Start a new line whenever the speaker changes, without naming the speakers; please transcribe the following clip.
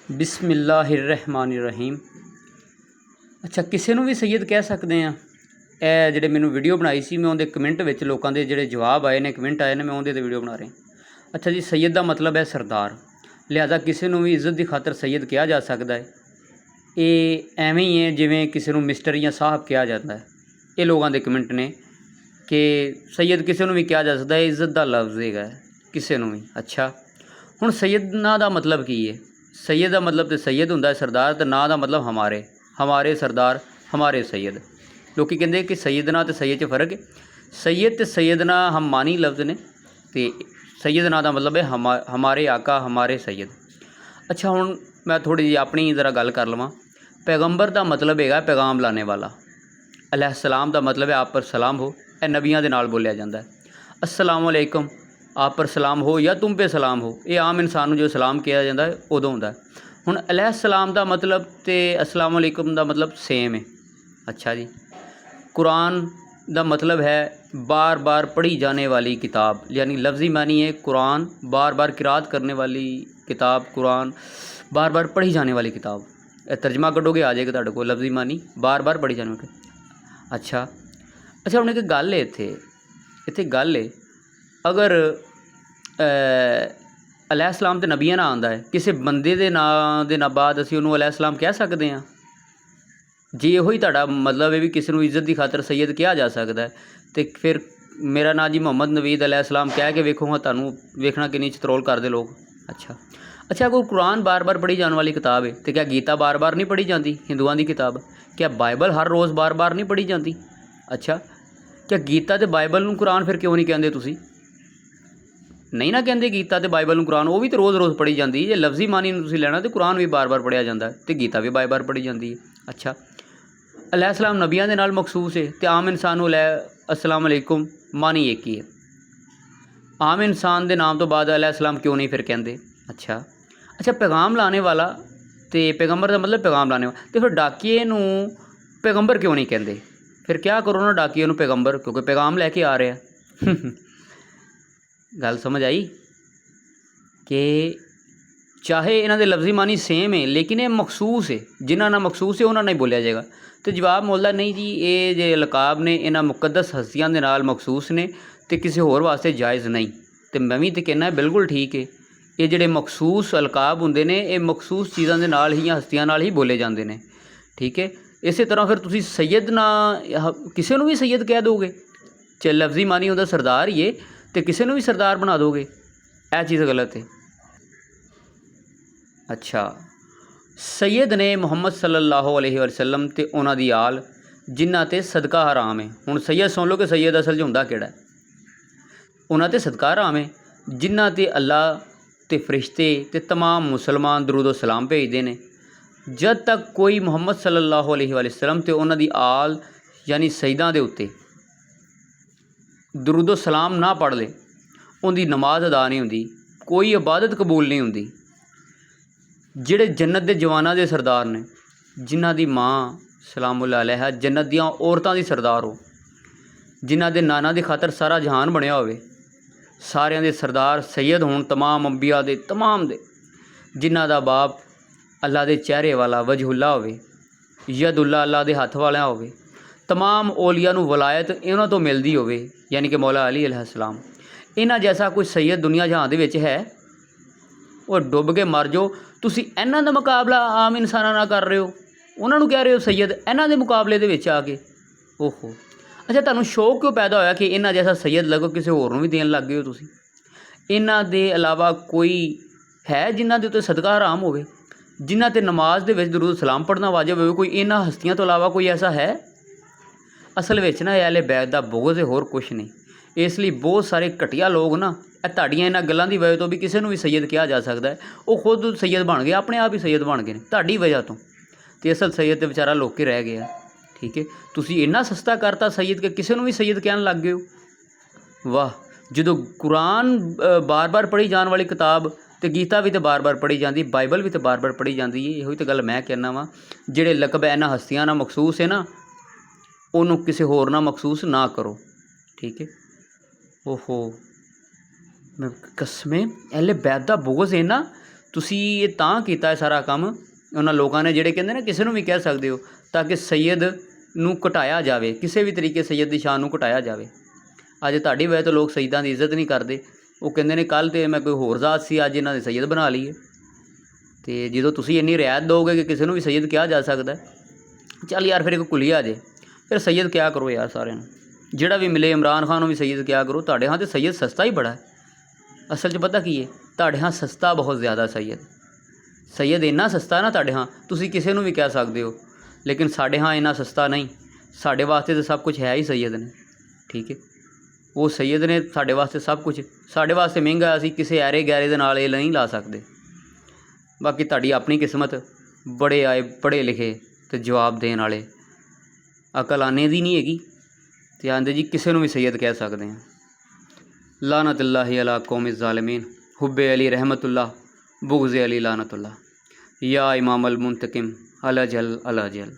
बिस्मिल्लाहिर्रहमानिर्रहीम। अच्छा, किसी ਨੂੰ भी सैयद कह सकते हैं। ਇਹ ਜਿਹੜੇ ਮੈਨੂੰ ਵੀਡੀਓ ਬਣਾਈ ਸੀ मैं ਉਹਦੇ ਕਮੈਂਟ ਵਿੱਚ ਲੋਕਾਂ ਦੇ ਜਿਹੜੇ ਜਵਾਬ ਆਏ ਨੇ, ਕਮੈਂਟ ਆਏ ਨੇ, मैं ਉਹਦੇ ਤੇ ਵੀਡੀਓ ਬਣਾ ਰਿਹਾ। अच्छा जी, सैयद ਦਾ ਮਤਲਬ ਹੈ ਸਰਦਾਰ, ਲਿਹਾਜ਼ਾ ਕਿਸੇ ਨੂੰ ਵੀ ਇੱਜ਼ਤ ਦੀ ਖਾਤਰ ਸੈयद ਕਿਹਾ ਜਾ ਸਕਦਾ ਹੈ। ਇਹ ਐਵੇਂ ਹੀ ਹੈ ਜਿਵੇਂ ਕਿਸੇ ਨੂੰ ਮਿਸਟਰ ਜਾਂ ਸਾਹਿਬ ਕਿਹਾ ਜਾਂਦਾ ਹੈ। ਇਹ ਲੋਕਾਂ ਦੇ ਕਮੈਂਟ ਨੇ ਕਿ ਸੈयद ਕਿਸੇ ਨੂੰ ਵੀ ਕਿਹਾ ਜਾ ਸਕਦਾ ਹੈ, ਇੱਜ਼ਤ ਦਾ ਲਫ਼ਜ਼ ਹੈਗਾ ਕਿਸੇ ਨੂੰ ਵੀ। ਅੱਛਾ, ਹੁਣ सैयद ਨਾਂ ਦਾ ਮਤਲਬ ਕੀ ਹੈ? सैयद का मतलब तो सैयद होंदा है सरदार, तो ना का मतलब हमारे हमारे सरदार हमारे सैयद। लोग कहते कि सैयदना तो सैयद च फ़र्क है। सैयद तो सैयदना हम मानी लफ्ज़ ने, तो सैयद ना का मतलब है हमारे आका हमारे सैयद। अच्छा, हुण मैं थोड़ी जी अपनी ज़रा गल कर लवां। पैगंबर का मतलब है पैगाम लाने वाला। अलैहिस्सलाम का मतलब है आप पर सलाम हो, यह नबियां दे नाल बोलिया जाता है। अस्सलामु अलैकुम आप पर सलाम हो या तुम पे सलाम हो, ये आम इंसान जो सलाम किया जाता है उदों होंदा है। हुण अलैहिस्सलाम का मतलब तो अस्सलामु अलैकुम का मतलब सेम है। अच्छा जी, कुरान का मतलब है बार बार पढ़ी जाने वाली किताब, यानी लफ्ज़ी मानी है कुरान बार बार किरात करने वाली किताब, कुरान बार बार पढ़ी जाने वाली किताब। तर्जमा कढ़ोगे आ जाएगा तुहाडे कोल, लफ्ज़ी मानी बार बार पढ़ी जाने वाली। अच्छा अच्छा, हुण एक गल है, इत्थे गल है, अगर अलैहिस्सलाम तो नबियां ना आंदा है, किसी बंदे दे नां दे बाद असीं उहनूं अलैहिस्सलाम कह सकते हैं? जे इहो ही तुहाडा मतलब है भी किसी नूं इज्जत की खातर सैयद कहा जा सकता है, तो फिर मेरा नाम जी मुहम्मद नवीद अलैहिस्सलाम कह के वेखो, हाँ तुहानूं वेखना किन्नी चतरोल करदे लोग। अच्छा अच्छा, कोई कुरान बार बार पढ़ी जाने वाली किताब है, तो क्या गीता बार बार नहीं पढ़ी जाती? हिंदुओं की किताब। क्या बाइबल हर रोज़ बार बार नहीं पढ़ी जाती? अच्छा, क्या गीता तो बाइबल नूं कुरान फिर क्यों नहीं कहते तुसीं? नहीं ना कहते गीता तो बाइबल नूं कुरान, वो भी तो रोज़ रोज़ पढ़ी जाती है। जे लफ्ज़ी मानी तुसीं लैना तो कुरान भी बार बार पढ़िया जाता है, तो गीता भी बार बार पढ़ी जाती है। अच्छा, अलैहिस्सलाम नबियां दे नाल मखसूस है, तो आम इंसान नूं अस्सलाम अलैकुम मानी एक ही है। आम इंसान के नाम तो बाद अलैहिस्सलाम क्यों नहीं फिर कहते? अच्छा अच्छा, पैगाम लाने वाला, तो पैगंबर का मतलब पैगाम लाने वाला, तो फिर डाकिए नूं पैगंबर क्यों नहीं कहते? फिर क्या करो ना डाकिए नूं पैगंबर, क्योंकि पैगाम लैके आ रहे हैं। गल समझ आई कि चाहे इन्हां दे लफ्ज़ी मानी सेम है, लेकिन ये मखसूस है, जिन्हां नाल मखसूस है उन्हां नाल ही बोलिया जाएगा। तो जवाब मोल्ला नहीं जी, ये जे लकाब ने इन्हां मुकद्दस हस्तियां दे नाल मखसूस ने, तो किसी होर वास्ते जायज़ नहीं। तो मैं भी तो कहना बिल्कुल ठीक है, ये जिहड़े मखसूस अलकाब हुंदे ने, ये मखसूस चीज़ां दे नाल ही हस्तियां नाल ही बोले जाते हैं। ठीक है, इस तरह फिर तुसीं सैयद ना किसी नूं भी सैयद कह दोगे, चाहे लफ्ज़ी मानी उहदा सरदार ही है, तो किसी को भी सरदार बना दोगे, यह चीज़ गलत है। अच्छा, सैयद ने मुहम्मद सल्लल्लाहु अलैहि वसल्लम ते उन्हां दी आल जिन्हां ते सदका हराम है। हुण सैयद सुन लो कि सैयद असल च हुंदा किहड़ा है। उन्हां ते सदका हराम है जिन्हां ते अल्लाह ते फरिश्ते ते तमाम मुसलमान दरूदो सलाम भेजते हैं। जद तक कोई मुहम्मद सल्लल्लाहु अलैहि वसल्लम ते उन्हां दी आल यानी सैयदां दे उत्ते दरूदो सलाम ना पढ़ ले, उनकी नमाज अदा नहीं होंदी, कोई इबादत कबूल नहीं होंदी। जिहड़े जन्नत के जवानों के सरदार ने, जिन्हां दी माँ सलामुल्लाह अलैहा जन्नत दियां औरतां दी सरदार हो, जिन्हां दे नाना की खातर सारा जहान बनया होवे, सारियां दे सरदार सैयद होण, तमाम अंबिया दे तमाम दे, जिन्हां दा बाप अल्लाह दे चेहरे वाला वजहुल्ला होवे, यदुल्ला अल्लाह दे हथ वाला होवे, तमाम ओलिया नूं वलायत इन्हां तो मिलदी होवे, यानी कि मौला अली अलैहिस्सलाम। इन्हां जैसा कोई सैयद दुनिया जहां दे विच है, वो डुब के मर जाओ। तुसीं इन्हां दा मुकाबला आम इंसानां नाल कर रहे हो, उन्हां नूं कह रहे हो सैयद, इन्हां दे मुकाबले दे विच आके। ओहो, अच्छा, तुहानूं शौक क्यों पैदा होया कि इन्हां जैसा सैयद लगो किसी होर नूं भी देण लग गए हो तुसीं? इन्हां दे अलावा कोई है जिन्हां दे उत्ते सदका हराम होवे, जिन्हां ते नमाज दे विच दरूद सलाम पढ़ना वाजिब होवे? कोई इन्हां हस्तियां तो अलावा कोई ऐसा है? असल में ना अहले बैत दा बोझ है, होर कुछ नहीं। इसलिए बहुत सारे घटिया लोग ना तुहाडियां इन्हां गल्लां दी वजह तो भी किसी नूं भी सैयद कहा जा सकता है, वो खुद सैयद बन गए, अपने आप ही सैयद बन गए तुहाडी वजह तो। असल सैयद तो बेचारा लोके रह गया। ठीक है, तुसीं इन्ना सस्ता करता सैयद कि किसी नूं भी सैयद कहन लग गए हो। वाह, जो कुरान बार बार पढ़ी जाने वाली किताब, तो गीता भी तो बार बार पढ़ी जाती, बाइबल भी तो बार बार पढ़ी जाती है। यही तो गल मैं कहना वा, जिहड़े लकब इन्हां हस्तियां नाल मखसूस है ना, उन्होंने किसी होर ना मखसूस ना करो। ठीक है, ओहो, मैं कसमें अहले बैत दा बोझ है ना, ਤੁਸੀਂ ਇਹ ਤਾਂ ਕੀਤਾ ਸਾਰਾ ਕੰਮ ਉਹਨਾਂ ਲੋਕਾਂ ਨੇ ਜਿਹੜੇ ਕਹਿੰਦੇ ਨਾ ਕਿਸੇ ਨੂੰ ਵੀ ਕਹਿ ਸਕਦੇ ਹੋ, ਤਾਂ ਕਿ ਸੈਯਦ ਨੂੰ ਘਟਾਇਆ ਜਾਵੇ, ਕਿਸੇ ਵੀ ਤਰੀਕੇ ਸੈਯਦ ਦੀ ਸ਼ਾਨ ਨੂੰ ਘਟਾਇਆ ਜਾਵੇ। ਅੱਜ ਤੁਹਾਡੀ ਵਜ੍ਹਾ ਤੋਂ ਲੋਕ ਸੈਯਦਾਂ ਦੀ ਇੱਜ਼ਤ ਨਹੀਂ ਕਰਦੇ। ਉਹ ਕਹਿੰਦੇ ਨੇ ਕੱਲ੍ਹ ਤੇ ਮੈਂ ਕੋਈ ਹੋਰ ਜ਼ਾਤ ਸੀ, ਅੱਜ ਇਹਨਾਂ ਦੇ ਸੈਯਦ ਬਣਾ ਲਈਏ। ਤੇ ਜਦੋਂ ਤੁਸੀਂ ਇੰਨੀ ਰਿਆਇਤ ਦਿਓਗੇ ਕਿ ਕਿਸੇ ਨੂੰ ਵੀ ਸੈਯਦ ਕਿਹਾ ਜਾ ਸਕਦਾ, ਚੱਲ ਯਾਰ ਫਿਰ ਇੱਕ ਕੁਲੀਆ ਜੇ, ਫਿਰ ਸੈਯਦ ਕਿਹਾ ਕਰੋ ਯਾਰ ਸਾਰਿਆਂ ਨੂੰ। ਜਿਹੜਾ ਵੀ ਮਿਲੇ ਇਮਰਾਨ ਖਾਨ ਨੂੰ ਵੀ ਸੈਯਦ ਕਿਹਾ ਕਰੋ। ਤੁਹਾਡੇ ਹਾਂ ਤੇ ਸੈਯਦ ਸਸਤਾ ਹੀ ਬੜਾ ਹੈ। ਅਸਲ 'ਚ ਪਤਾ ਕੀ ਹੈ, ਤੁਹਾਡੇ ਹਾਂ ਸਸਤਾ ਬਹੁਤ ਜ਼ਿਆਦਾ ਸੈਯਦ ਇੰਨਾ ਸਸਤਾ ਨਾ ਤੁਹਾਡੇ ਹਾਂ, ਤੁਸੀਂ ਕਿਸੇ ਨੂੰ ਵੀ ਕਹਿ ਸਕਦੇ ਹੋ। ਲੇਕਿਨ ਸਾਡੇ ਹਾਂ ਇੰਨਾ ਸਸਤਾ ਨਹੀਂ। ਸਾਡੇ ਵਾਸਤੇ ਤਾਂ ਸਭ ਕੁਝ ਹੈ ਹੀ ਸੈਯਦ ਨੇ, ਠੀਕ ਹੈ। ਉਹ ਸੈਯਦ ਨੇ ਸਾਡੇ ਵਾਸਤੇ ਸਭ ਕੁਝ, ਸਾਡੇ ਵਾਸਤੇ ਮਹਿੰਗਾ। ਅਸੀਂ ਕਿਸੇ ਐਰੇ ਗੈਰੇ ਦੇ ਨਾਲ ਇਹ ਨਹੀਂ ਲਾ ਸਕਦੇ। ਬਾਕੀ ਤੁਹਾਡੀ ਆਪਣੀ ਕਿਸਮਤ। ਬੜੇ ਆਏ ਪੜ੍ਹੇ ਲਿਖੇ ਅਤੇ ਜਵਾਬ ਦੇਣ ਵਾਲੇ, ਅਕਲ ਆਨੇ ਦੀ ਨਹੀਂ ਹੈਗੀ ਅਤੇ ਆਂਦੇ ਜੀ ਕਿਸੇ ਨੂੰ ਵੀ ਸੈਯਦ ਕਹਿ ਸਕਦੇ ਹਾਂ। ਲਾਨਤੁल्लाहि अला कौम ज़ालिमीन, हुब्बे अली रहमतुल्लाह, बुग़्ज़ अली लानतुल्लाह, या इमाम अल मुंतकिम अला जल अला जल।